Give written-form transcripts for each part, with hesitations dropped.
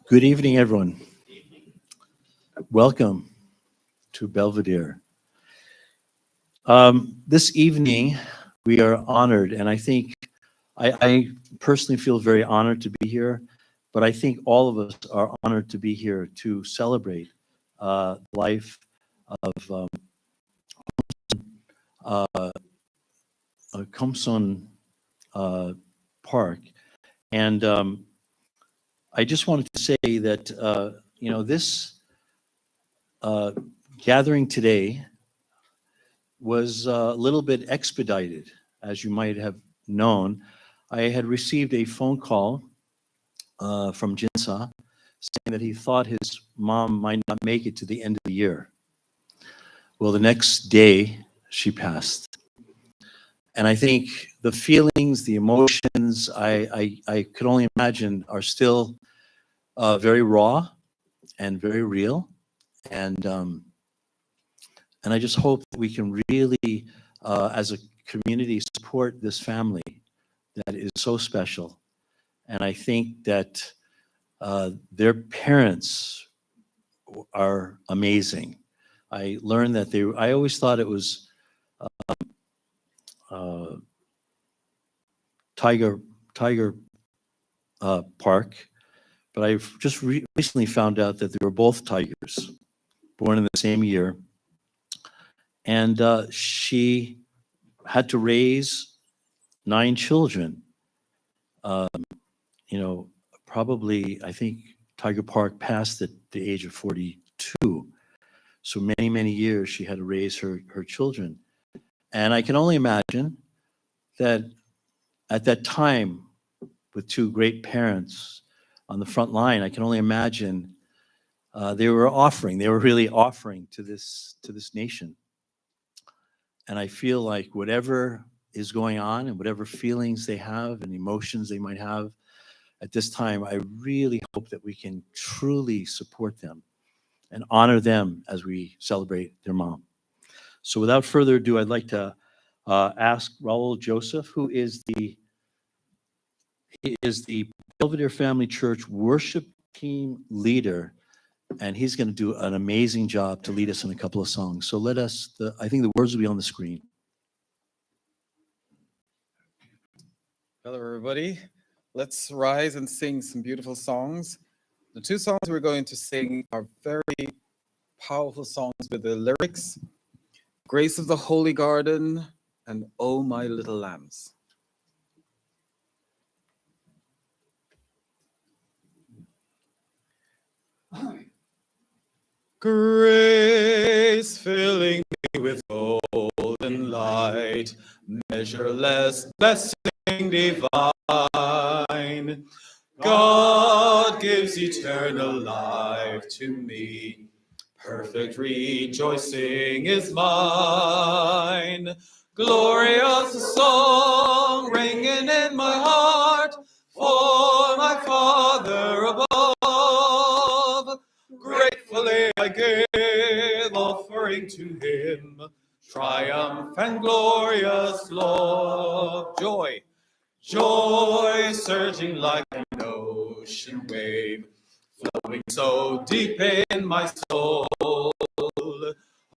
Good evening, everyone. Welcome to Belvedere. This evening, we are honored, and I think I personally feel very honored to be here, but I think all of us are honored to be here to celebrate the life of Keum Park. And I just wanted to say that, this gathering today was a little bit expedited, as you might have known. I had received a phone call from Jinsa saying that he thought his mom might not make it to the end of the year. Well, the next day, she passed. And I think the feelings, the emotions, I could only imagine are still very raw and very real. And I just hope that we can really, as a community, support this family that is so special. And I think that their parents are amazing. I learned that I always thought it was Tiger Park, but I've just recently found out that they were both tigers, born in the same year. And she had to raise 9 children. Probably, I think Tiger Park passed at the age of 42. So many, many years she had to raise her children. And I can only imagine that at that time, with 2 great parents on the front line, I can only imagine they were really offering to this nation. And I feel like whatever is going on and whatever feelings they have and emotions they might have at this time, I really hope that we can truly support them and honor them as we celebrate their mom. So without further ado, I'd like to ask Raul Joseph, who is the Belvedere Family Church worship team leader, and he's going to do an amazing job to lead us in a couple of songs. So I think the words will be on the screen. Hello, everybody. Let's rise and sing some beautiful songs. The two songs we're going to sing are very powerful songs with the lyrics, Grace of the Holy Garden and Oh My Little Lambs. Grace filling me with golden light, measureless blessing divine. God gives eternal life to me. Perfect rejoicing is mine. Glorious song ringing in my heart for my Father above. Gratefully I give offering to him, triumph and glorious love. Joy, joy surging like an ocean wave, flowing so deep in my soul.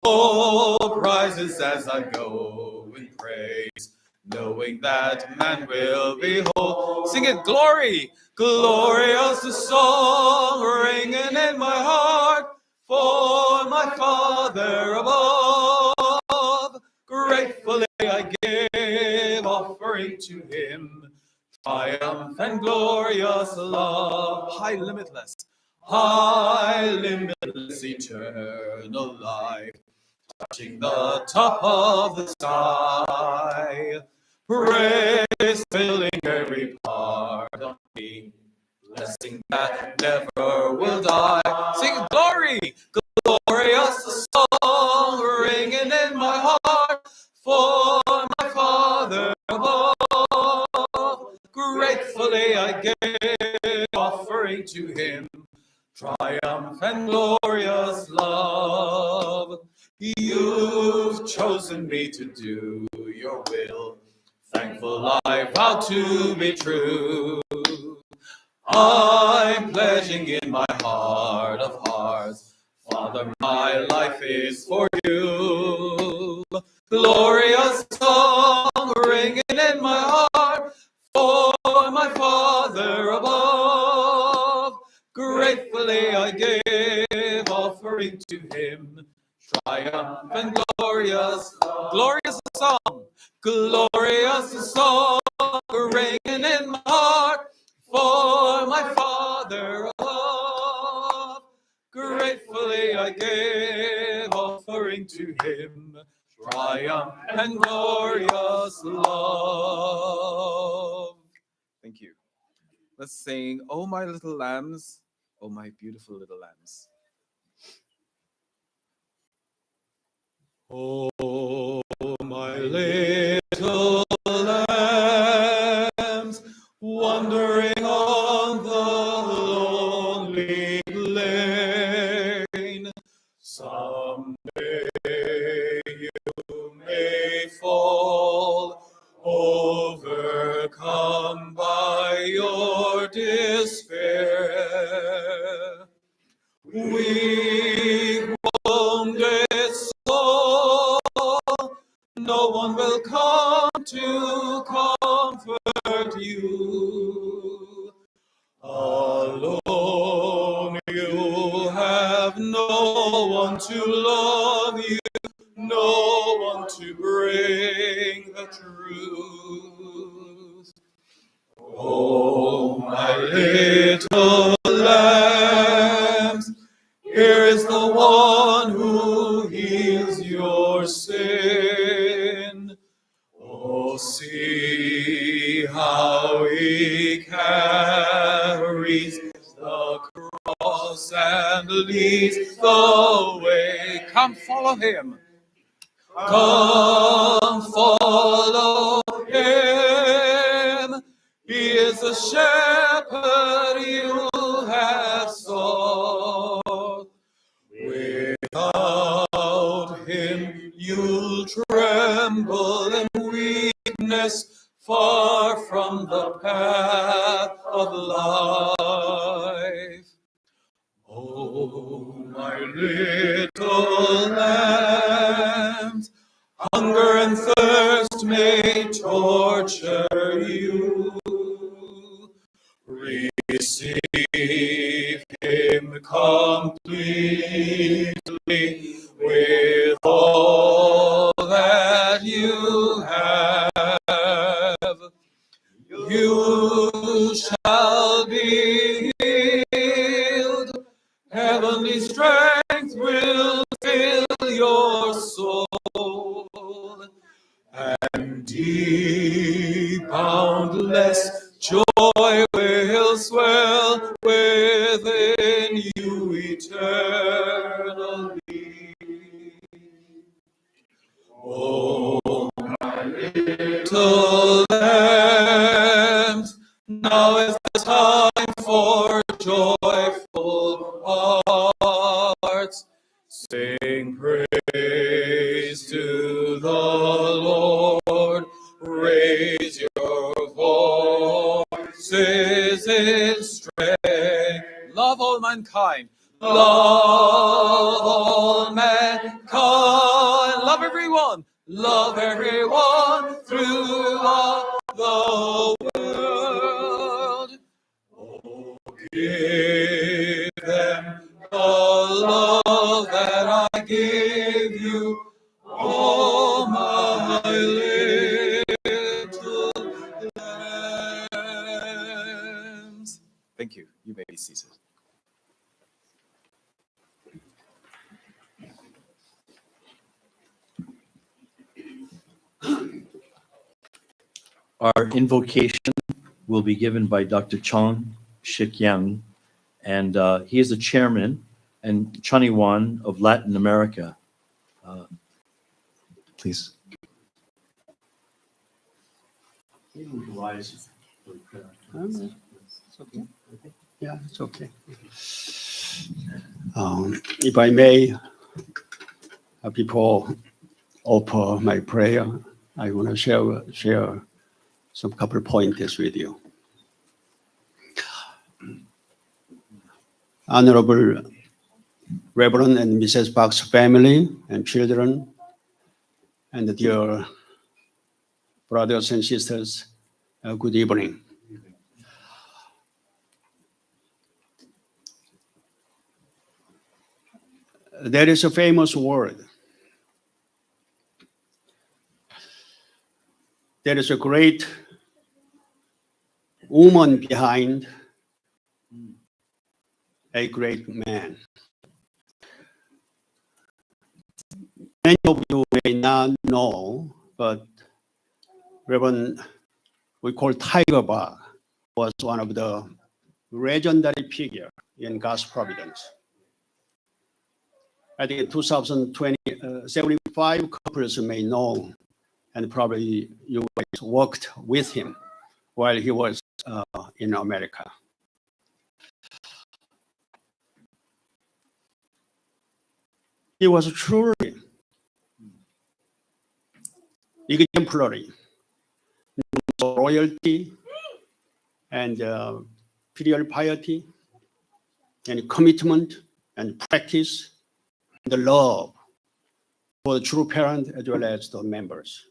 Hope rises as I go in praise, knowing that man will behold. Sing it, glory, glorious the song ringing in my heart for my Father above. Gratefully I give offering to him, triumph and glorious love. High limitless, eternal life, touching the top of the sky. Praise filling every part of me, blessing that never will die. Sing glory, glorious song ringing in my heart for my Father above. Gratefully I give offering to him, triumph and glorious love. You've chosen me to do your will. Thankful I vow to be true. I'm pledging in my heart of hearts, Father, my life is for you. Glorious song ringing in my heart for my Father above. Gratefully I give offering to him, triumph and glorious song, glorious song ringing in my heart for my Father above. Gratefully I give offering to him, triumph and glorious love. Thank you. Let's sing, Oh My Little Lambs, Oh My Beautiful Little Lambs. Oh, my little lambs, wandering on the lonely lane, someday you may fall, overcome by your despair. Weak, wounded soul, no one will come to comfort you. Alone you have no one to love you, no one to bring the truth. Oh, my little lambs, here is the one who heals your sin. Oh, see how he carries the cross and leads the way. Come follow him. Come follow him. He is the shepherd you have sought. Without him you'll tremble in weakness, far from the path of life. Oh, my little lambs, Hunger and thirst may torture you. Receive him completely with all that you have. You shall be healed. Heavenly strength will fill your soul, and deep, boundless joy will swell within you eternally. Oh, my little lambs, now is the time for joyful hearts. Sing praise to the Lord. Raise your voices in strength. Love all mankind. Love all mankind. Love everyone. Love everyone throughout the world. Oh, give them the love that I give you, oh my little lambs. Thank you. You may be seated. Our invocation will be given by Dr. Chong Shik Yang, and he is the chairman and Chaniwan of Latin America. Please. It's okay. Yeah, it's okay. If I may, before offer my prayer, I want to share some couple of pointers with you. Honorable Reverend and Mrs. Park's family and children, and dear brothers and sisters, good evening. There is a famous word. There is a great woman behind a great man. Many of you may not know, but Reverend, we call Tiger Bar, was one of the legendary figure in God's providence. I think in 2020, 75 couples may know, and probably you guys worked with him while he was in America. He was truly exemplary, loyalty and filial piety and commitment and practice and the love for the true parent as well as the members.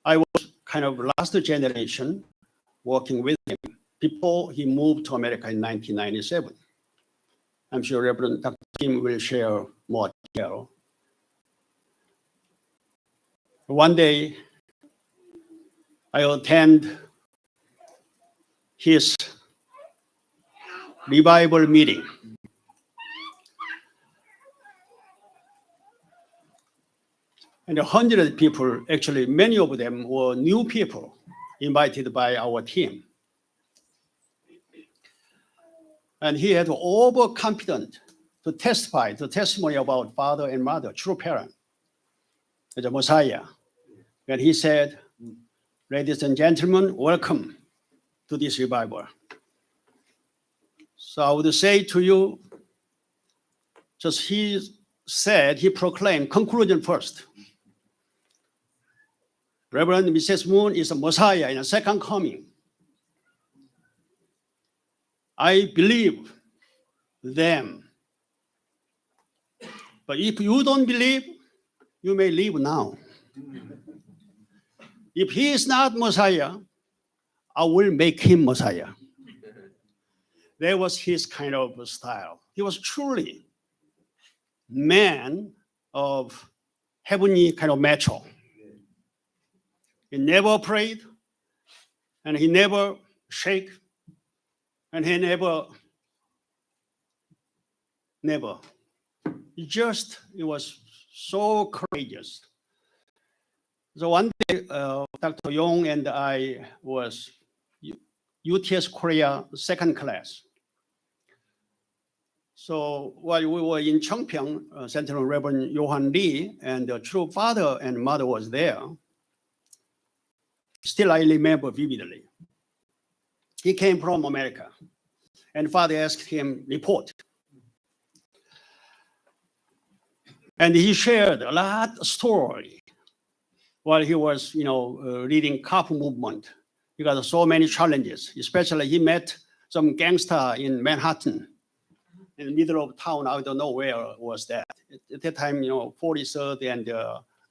I was kind of last generation working with him before he moved to America in 1997. I'm sure Reverend Dr. Kim will share more detail. One day, I attend his revival meeting. And 100 people, actually many of them were new people invited by our team. And he had overconfident to testify, the testimony about father and mother, true parent, the Messiah. And he said, ladies and gentlemen, welcome to this revival. So I would say to you, just he said, he proclaimed, conclusion first. Reverend Mrs. Moon is a Messiah in a second coming. I believe them. But if you don't believe, you may leave now. If he is not Messiah, I will make him Messiah. That was his kind of style. He was truly man of heavenly kind of metro. He never prayed, and he never shake, and he never. He was so courageous. So one day, Dr. Yong and I was UTS Korea second class. So while we were in Cheongpyeong, Central Reverend Johan Lee and the true father and mother was there. Still, I remember vividly. He came from America, and father asked him report. And he shared a lot of story while he was, leading COP movement. He got so many challenges, especially he met some gangster in Manhattan, in the middle of town. I don't know where was that. At that time, 43rd and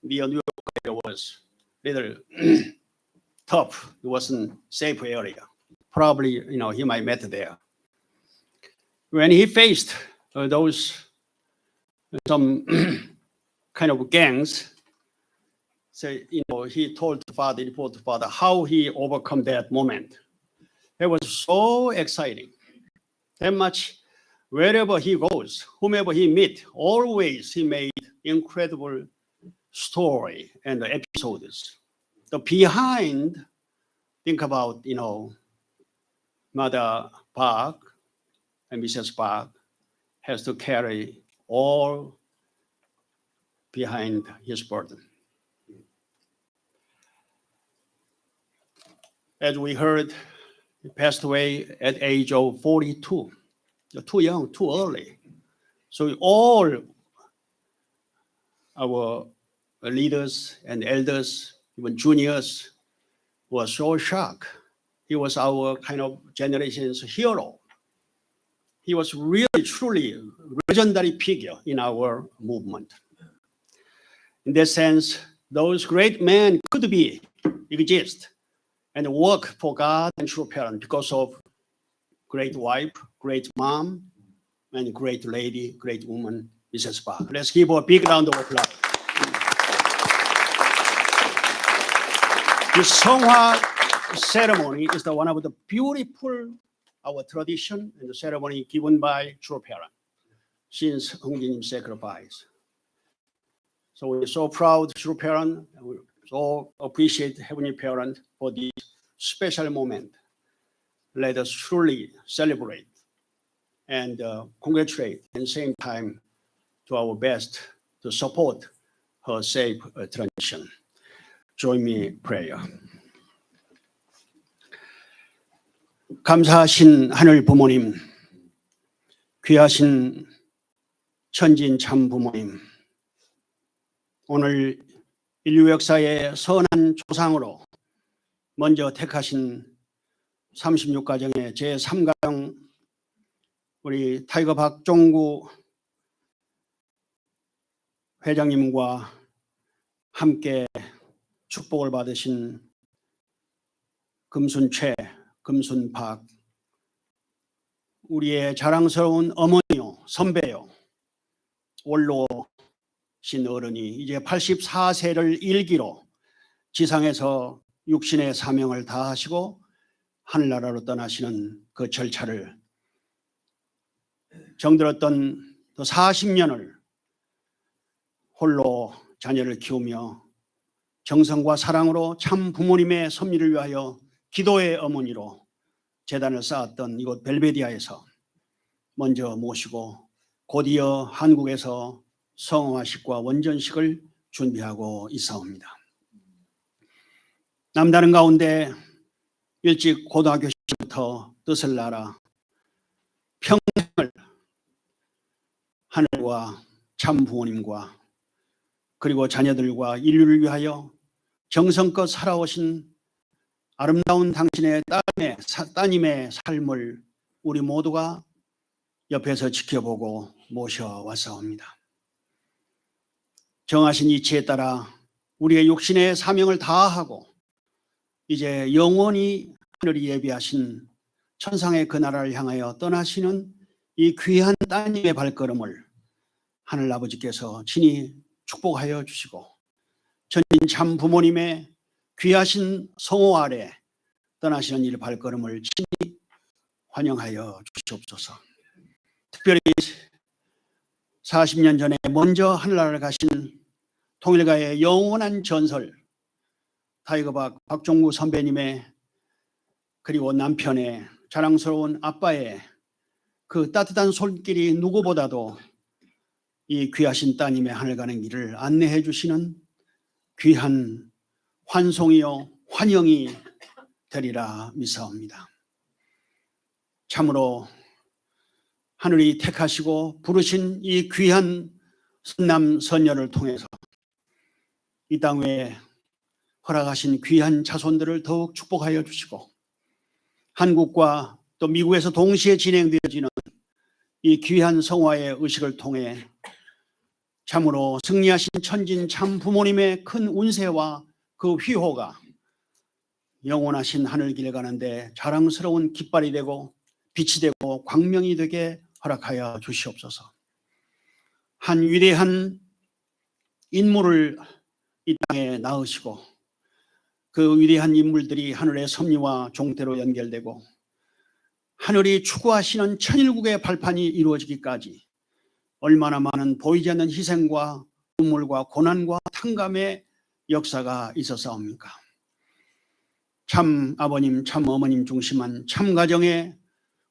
near New York was little tough. It wasn't safe area. Probably, he might met there. When he faced those some kind of gangs, so he told the father, reported to father how he overcome that moment. It was so exciting. That much, wherever he goes, whomever he meet, always he made incredible story and episodes. The behind, think about Mother Park and Mrs. Park has to carry all behind his burden. As we heard, he passed away at age of 42. Too young, too early. So all our leaders and elders, even juniors, were so shocked. He was our kind of generation's hero. He was really, truly a legendary figure in our movement. In that sense, those great men could exist and work for God and true parent because of great wife, great mom, and great lady, great woman, Mrs. Park. Let's give her a big round of applause. The Songhwa ceremony is one of the beautiful our tradition and the ceremony given by true parent since Hongjinim sacrifice. So we're so proud, true parent, and we so appreciate Heavenly Parent for this special moment. Let us truly celebrate and congratulate at the same time to our best to support her safe transition. Join me in prayer. 감사하신 하늘 부모님, 귀하신 천진 참 부모님, 오늘 인류 역사의 선한 조상으로 먼저 택하신 36가정의 제3가정 우리 타이거 박종구 회장님과 함께 축복을 받으신 금순최, 금순박, 우리의 자랑스러운 어머니요, 선배요, 원로신 어른이 이제 84세를 일기로 지상에서 육신의 사명을 다하시고 하늘나라로 떠나시는 그 절차를 정들었던 그 40년을 홀로 자녀를 키우며 정성과 사랑으로 참 부모님의 섭리를 위하여 기도의 어머니로 재단을 쌓았던 이곳 벨베디아에서 먼저 모시고 곧이어 한국에서 성화식과 원전식을 준비하고 있사옵니다. 남다른 가운데 일찍 고등학교 시절부터 뜻을 알아 평생을 하늘과 참 부모님과 그리고 자녀들과 인류를 위하여 정성껏 살아오신 아름다운 당신의 따님의 삶을 우리 모두가 옆에서 지켜보고 모셔왔사옵니다. 정하신 이치에 따라 우리의 육신의 사명을 다하고 이제 영원히 하늘이 예비하신 천상의 그 나라를 향하여 떠나시는 이 귀한 따님의 발걸음을 하늘 아버지께서 친히 축복하여 주시고 전인 참 부모님의 귀하신 성호 아래 떠나시는 이 발걸음을 친히 환영하여 주시옵소서. 특별히 40년 전에 먼저 하늘나라를 가신 통일가의 영원한 전설 타이거박 박종구 선배님의 그리고 남편의 자랑스러운 아빠의 그 따뜻한 손길이 누구보다도 이 귀하신 따님의 하늘 가는 길을 안내해 주시는 귀한 환송이요 환영이 되리라 믿사옵니다. 참으로 하늘이 택하시고 부르신 이 귀한 선남 선녀를 통해서 이 땅 위에 허락하신 귀한 자손들을 더욱 축복하여 주시고 한국과 또 미국에서 동시에 진행되어지는 이 귀한 성화의 의식을 통해 참으로 승리하신 천진 참 부모님의 큰 운세와 그 휘호가 영원하신 하늘길에 가는데 자랑스러운 깃발이 되고 빛이 되고 광명이 되게 허락하여 주시옵소서. 한 위대한 인물을 이 땅에 낳으시고 그 위대한 인물들이 하늘의 섭리와 종대로 연결되고 하늘이 추구하시는 천일국의 발판이 이루어지기까지 얼마나 많은 보이지 않는 희생과 눈물과 고난과 탕감의 역사가 있었사옵니까? 참 아버님, 참 어머님 중심한 참 가정의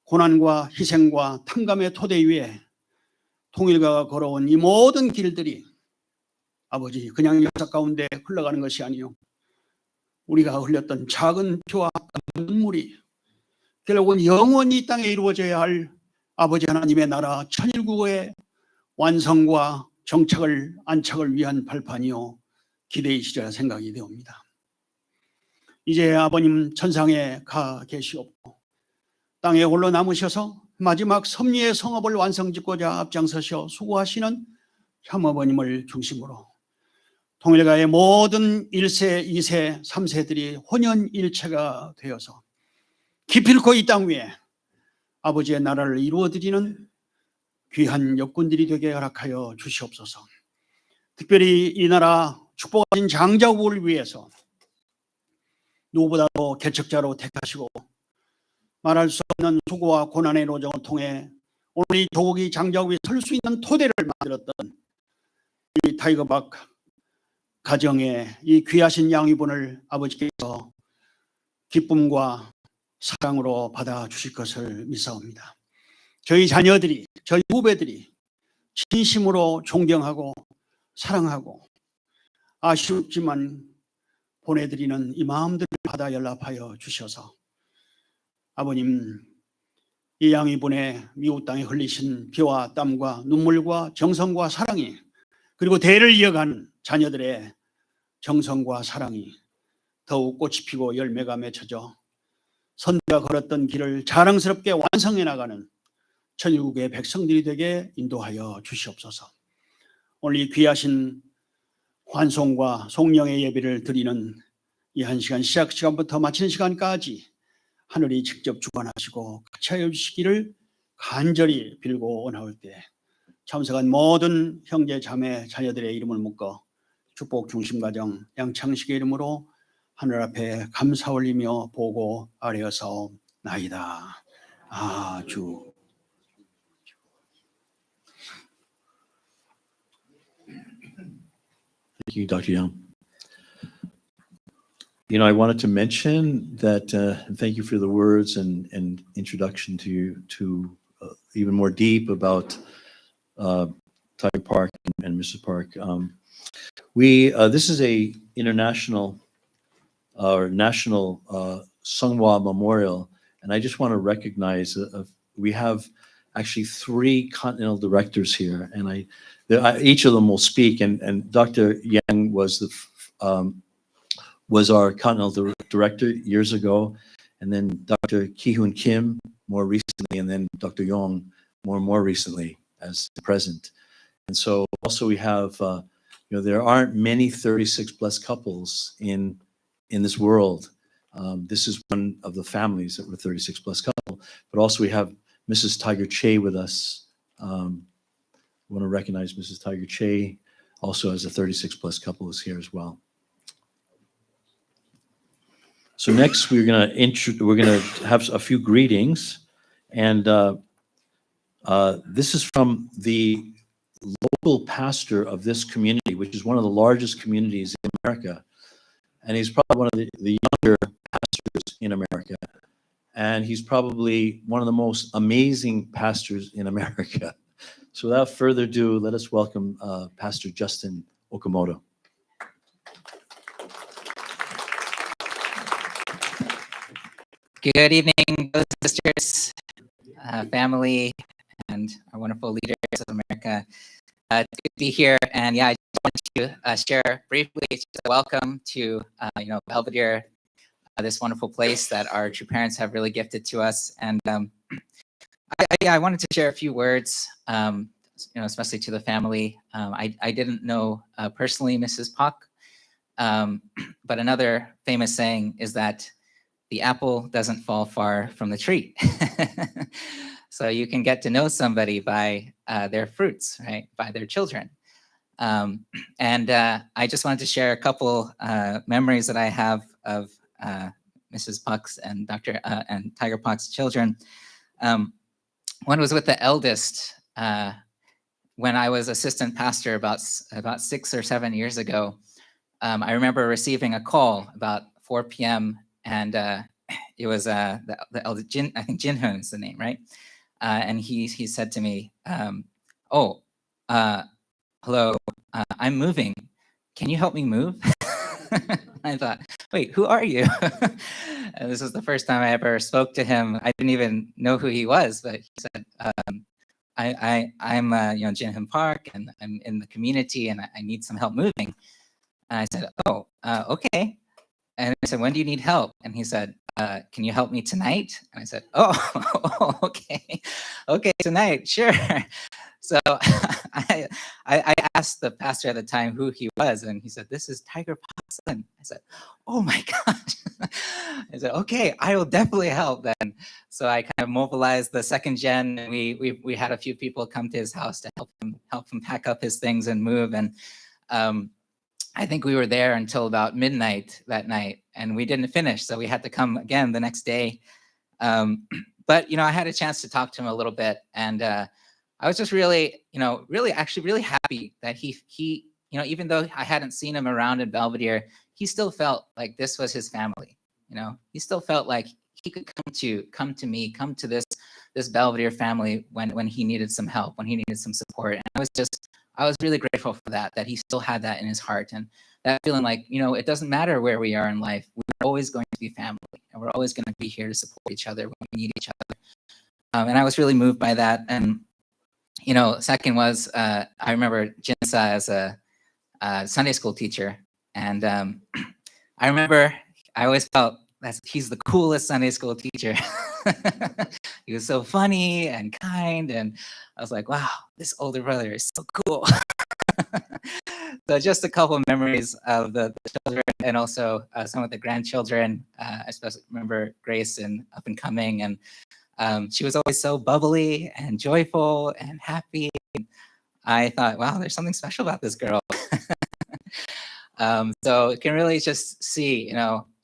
고난과 희생과 탕감의 토대 위에 통일가가 걸어온 이 모든 길들이 아버지 그냥 역사 가운데 흘러가는 것이 아니요 우리가 흘렸던 작은 피와 눈물이 결국은 영원히 이 땅에 이루어져야 할 아버지 하나님의 나라 천일국의 완성과 정착을 안착을 위한 발판이요 기대이시리라 생각이 되옵니다. 이제 아버님 천상에 가 계시옵고 땅에 홀로 남으셔서 마지막 섭리의 성업을 완성짓고자 앞장서셔 수고하시는 참어머님을 중심으로 통일가의 모든 1세, 2세, 3세들이 혼연일체가 되어서 기필코 이 땅 위에 아버지의 나라를 이루어드리는 귀한 역군들이 되게 허락하여 주시옵소서. 특별히 이 나라 축복하신 장자국을 위해서 누구보다도 개척자로 택하시고 말할 수 없는 수고와 고난의 노정을 통해 오늘 이 조국이 장자국이 설 수 있는 토대를 만들었던 이 타이거박 가정의 이 귀하신 양위분을 아버지께서 기쁨과 사랑으로 받아주실 것을 믿사옵니다. 저희 자녀들이, 저희 후배들이 진심으로 존경하고 사랑하고 아쉽지만 보내드리는 이 마음들을 받아 연락하여 주셔서 아버님 이 양위분의 미국 땅에 흘리신 피와 땀과 눈물과 정성과 사랑이 그리고 대를 이어가는 자녀들의 정성과 사랑이 더욱 꽃이 피고 열매가 맺혀져 선대가 걸었던 길을 자랑스럽게 완성해 나가는 천일국의 백성들이 되게 인도하여 주시옵소서. 오늘 이 귀하신 환송과 송영의 예배를 드리는 이 한 시간 시작 시간부터 마치는 시간까지 하늘이 직접 주관하시고 같이 하여 주시기를 간절히 빌고 원하올 때 참석한 모든 형제 자매 자녀들의 이름을 묶어 축복 중심 가정 양창식의 이름으로 하늘 앞에 감사 올리며 보고 아뢰어서나이다. 아주 Thank you, Dr. Young. You know, I wanted to mention that, thank you for the words and introduction to even more deep about Tiger Park and Mrs. Park. This is a international or national Sungwa Memorial, and I just want to recognize we have actually 3 continental directors here, and each of them will speak. And Dr. Yang was our continental director years ago, and then Dr. Keum more recently, and then Dr. Yong more recently as the present. And so also we have there aren't many 36 plus couples in this world. This is one of the families that were 36 plus couple, but also we have Mrs. Tiger Che with us. I want to recognize Mrs. Tiger Che, also as a 36 plus couple is here as well. So next we're gonna have a few greetings, and this is from the local pastor of this community, which is one of the largest communities in America, and he's probably one of the younger pastors in America, and he's probably one of the most amazing pastors in America. So without further ado, let us welcome Pastor Justin Okamoto. Good evening, brothers and sisters, family, and our wonderful leaders of America. It's good to be here, and yeah, I just wanted to share briefly just a welcome to Belvedere, this wonderful place that our true parents have really gifted to us. And I wanted to share a few words, especially to the family. I didn't know personally Mrs. Pak, but another famous saying is that the apple doesn't fall far from the tree. So you can get to know somebody by their fruits, right? By their children. And I just wanted to share a couple memories that I have of Mrs. Pak's and Dr. and Tiger Pak's children. One was with the eldest when I was assistant pastor about 6 or 7 years ago. I remember receiving a call about 4 p.m. and it was the elder Jin, I think Jin Hoon is the name, right? And he said to me, hello, I'm moving. Can you help me move? I thought, wait, who are you? And this was the first time I ever spoke to him. I didn't even know who he was, but he said, I'm Jin Hoon Park, and I'm in the community, and I need some help moving. And I said, okay. And I said, when do you need help? And he said, can you help me tonight? And I said, okay, tonight, sure. So I asked the pastor at the time who he was, and he said, this is Tiger Pak's son. I said, oh my gosh. I said, okay, I will definitely help then. So I kind of mobilized the second gen, and we had a few people come to his house to help him pack up his things and move. And I think we were there until about midnight that night, and we didn't finish, so we had to come again the next day. But I had a chance to talk to him a little bit, and I was just really happy that he even though I hadn't seen him around in Belvedere, he still felt like this was his family. He still felt like he could come to me, come to this Belvedere family when he needed some help, when he needed some support. And I was really grateful for that he still had that in his heart, and that feeling like, it doesn't matter where we are in life, we're always going to be family, and we're always going to be here to support each other when we need each other. And I was really moved by that. And second was, I remember Jinsa as a Sunday school teacher. And I remember I always felt that he's the coolest Sunday school teacher. He was so funny and kind. And I was like, wow, this older brother is so cool. So just a couple of memories of the children, and also some of the grandchildren. I especially remember Grace and up and coming. And she was always so bubbly and joyful and happy. I thought, wow, there's something special about this girl. So you can really just see,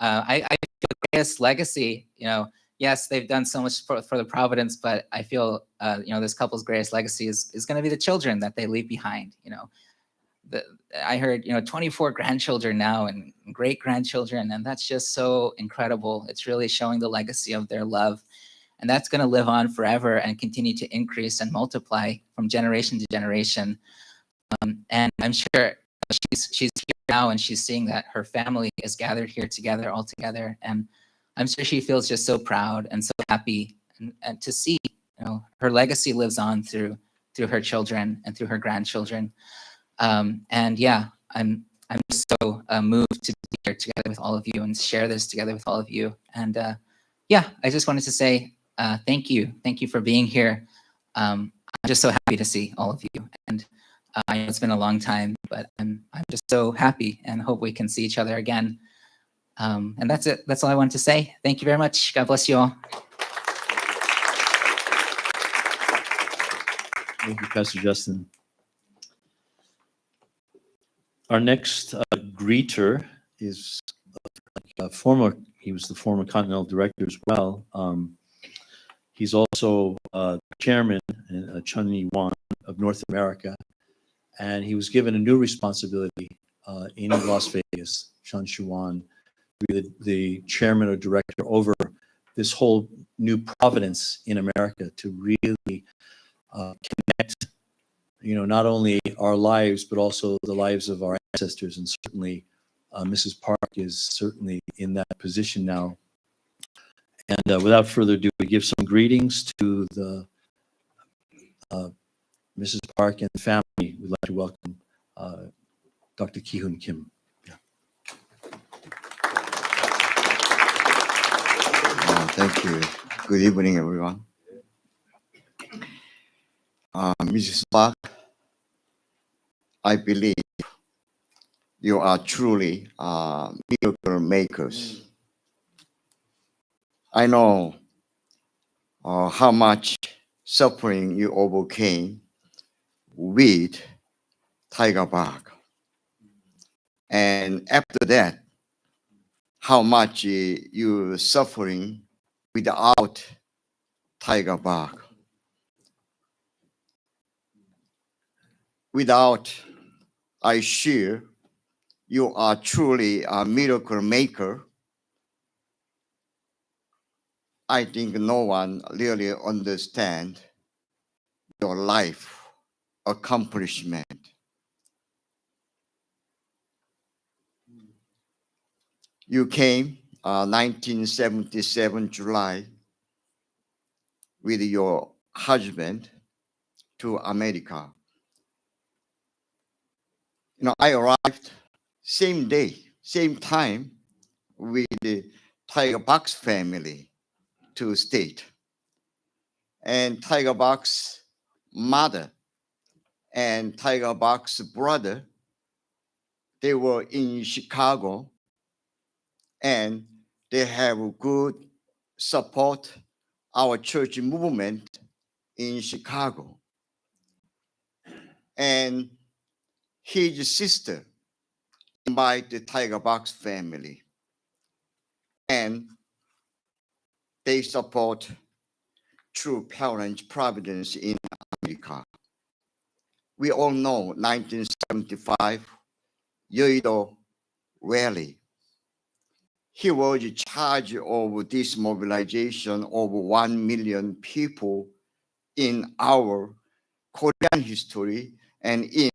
I feel the greatest legacy, yes, they've done so much for the Providence, but I feel, this couple's greatest legacy is going to be the children that they leave behind. I heard, 24 grandchildren now and great grandchildren, and that's just so incredible. It's really showing the legacy of their love. And that's going to live on forever and continue to increase and multiply from generation to generation. And I'm sure she's here now, and she's seeing that her family is gathered here together, all together. And I'm sure she feels just so proud and so happy, and to see, her legacy lives on through her children and through her grandchildren. And yeah, I'm just so moved to be here together with all of you and share this together with all of you. And yeah, I just wanted to say, thank you for being here. I'm just so happy to see all of you, and I know it's been a long time, but I'm just so happy and hope we can see each other again. And that's it. That's all I wanted to say. Thank you very much. God bless you all. Thank you, Pastor Justin. Our next greeter is he was the former Continental Director as well. He's also Chairman Chun Yi-Wan of North America, and he was given a new responsibility in Las Vegas, Chun Shuan, to be the Chairman or Director over this whole new providence in America to really connect, not only our lives, but also the lives of our ancestors. And certainly Mrs. Park is certainly in that position now. And without further ado, we give some greetings to the Mrs. Park and the family. We'd like to welcome Dr. Ki-Hoon Kim. Thank you. Good evening, everyone. Mrs. Park, I believe you are truly miracle makers. I know how much suffering you overcame with Tiger Bark. And after that, how much you suffering without Tiger Bark. Without, I share, you are truly a miracle maker. I think no one really understands your life accomplishment. You came 1977 July with your husband to America. I arrived same day, same time with the Tiger Bark's family to state. And Tiger Bark's mother and Tiger Bark's brother, they were in Chicago, and they have good support our church movement in Chicago. And his sister invited the Tiger Bark's family, and they support True Parents Providence in America. We all know 1975, Yeouido rally. He was in charge of this mobilization of 1 million people in our Korean history and in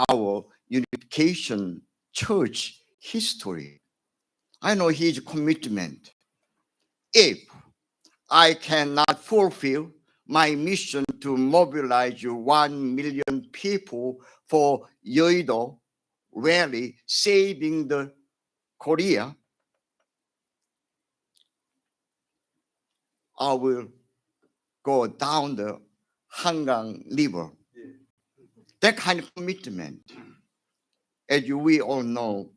our unification church history. I know his commitment. If I cannot fulfill my mission to mobilize 1 million people for Yeouido rally, saving the Korea, I will go down the Hangang River. That kind of commitment. As we all know,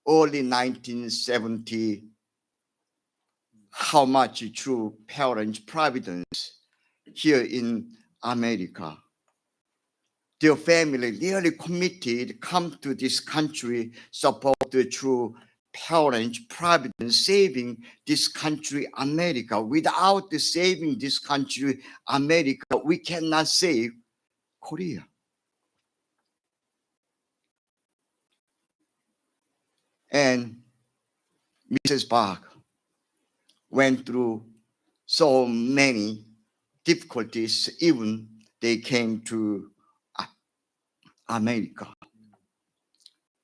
early 1970, how much True Parents Providence here in America. Their family really committed, come to this country, support the True Parents Providence, saving this country, America. Without the saving this country, America, we cannot save Korea. And Mrs. Park went through so many difficulties, even they came to America.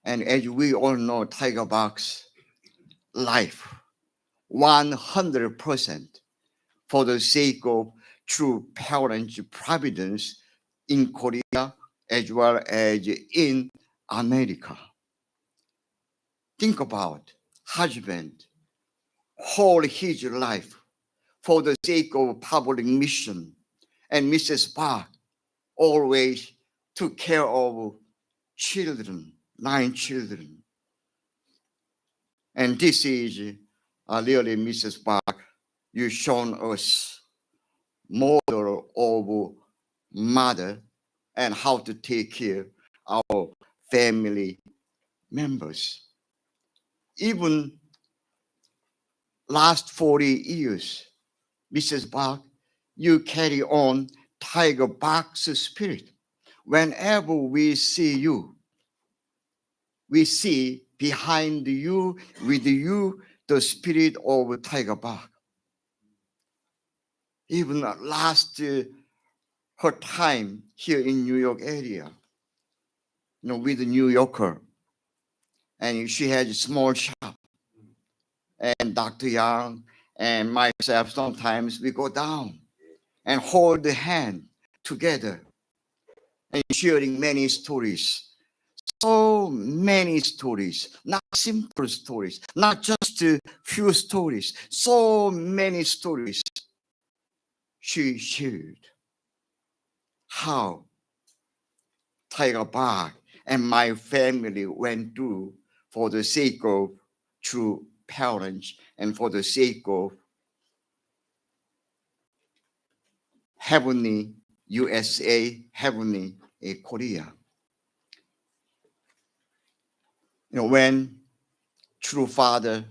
And as we all know, Tiger Bark's life, 100% for the sake of True Parents Providence in Korea as well as in America. Think about husband, whole his life for the sake of public mission, and Mrs. Park always took care of children, 9 children. And this is really, Mrs. Park, you shown us model of mother and how to take care of our family members. Even last 40 years, Mrs. Park, you carry on Tiger Park's spirit. Whenever we see you, we see behind you, with you, the spirit of Tiger Park. Even last her time here in New York area, with the New Yorker, and she had a small shop. And Dr. Yang and myself, sometimes we go down and hold the hand together and sharing many stories. So many stories, not simple stories, not just a few stories, so many stories. She shared how Tiger Park and my family went through for the sake of true parents and for the sake of heavenly USA, heavenly Korea. When true father